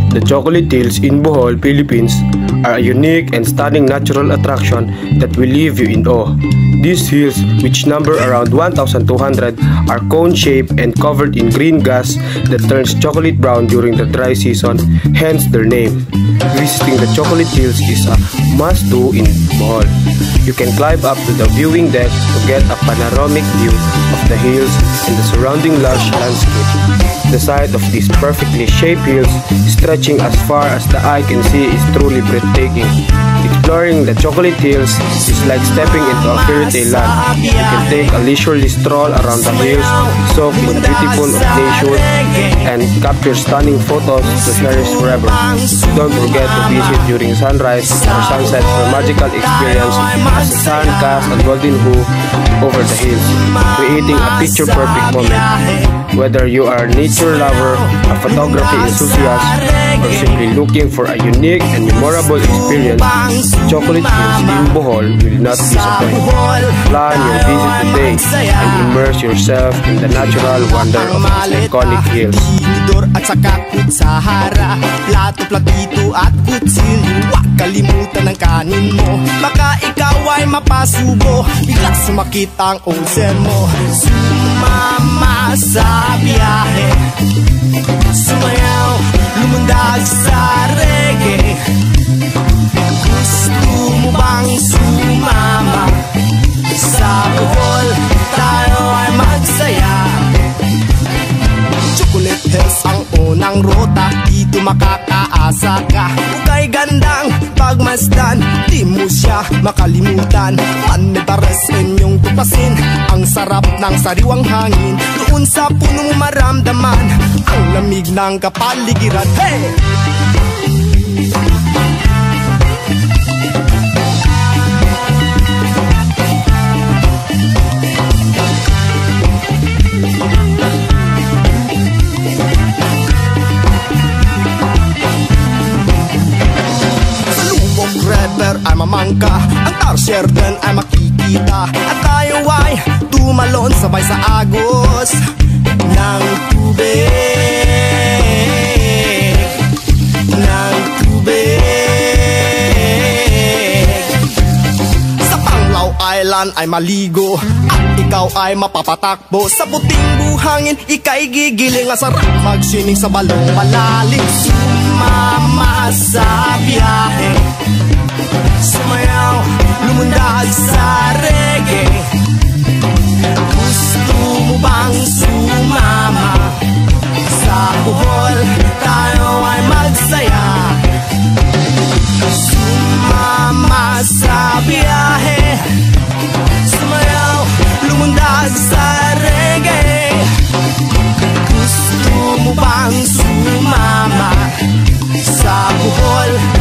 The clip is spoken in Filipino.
The Chocolate Hills in Bohol, Philippines are a unique and stunning natural attraction that will leave you in awe. These hills, which number around 1,200, are cone-shaped and covered in green grass that turns chocolate brown during the dry season, hence their name. Visiting the Chocolate Hills is a must-do in Bohol. You can climb up to the viewing deck to get a panoramic view of the hills and the surrounding lush landscape. The sight of these perfectly shaped hills, stretching as far as the eye can see, is truly breathtaking. Exploring the Chocolate Hills is like stepping into a fairy tale land. You can take a leisurely stroll around the hills, soak in the beautiful of nature, and capture stunning photos to cherish forever. Don't forget to visit during sunrise or sunset for a magical experience as the sun casts a golden hue over the hills, creating a picture-perfect moment. Whether you are a nature lover, a photography enthusiast, or simply looking for a unique and memorable experience, Chocolate Hills in Bohol will not disappoint. Plan your visit today and immerse yourself in the natural wonder of these iconic hills. At saka kutsahara, plato, platito at kutsilyo. Huwag kalimutan ng kanin mo, baka ikaw ay mapasubo, bigla sumakit ang ozen mo. Sumama sa biyahe, sumayaw, lumundag sa reggae. Gusto mo bang sumama sa Bohol? Tayo ay magsaya. Chocolate Hills ang unang rota, dito makakaasa ka. Kung gandang pagmasdan, di mo siya makalimutan. Manetares inyong tupasin, ang sarap ng sariwang hangin. Doon sa puno mo maramdaman ang lamig ng kapaligiran. Hey! Ay mamangka, ang tarsier din ay makikita. At tayo ay tumalon sabay sa agos ng tubig, ng tubig. Sa Panglao Island ay maligo, at ikaw ay mapapatakbo. Sa puting buhangin, ika'y gigiling. Ang sarap magsining sa balong malalim. Sumama sa biyahe, sumayaw, lumundag sa reggae. Gusto mo bang sumama sa Bohol? Tayo ay magsaya. Sumama sa biyahe, sumayaw, lumundag sa reggae. Gusto mo bang sumama sa Bohol?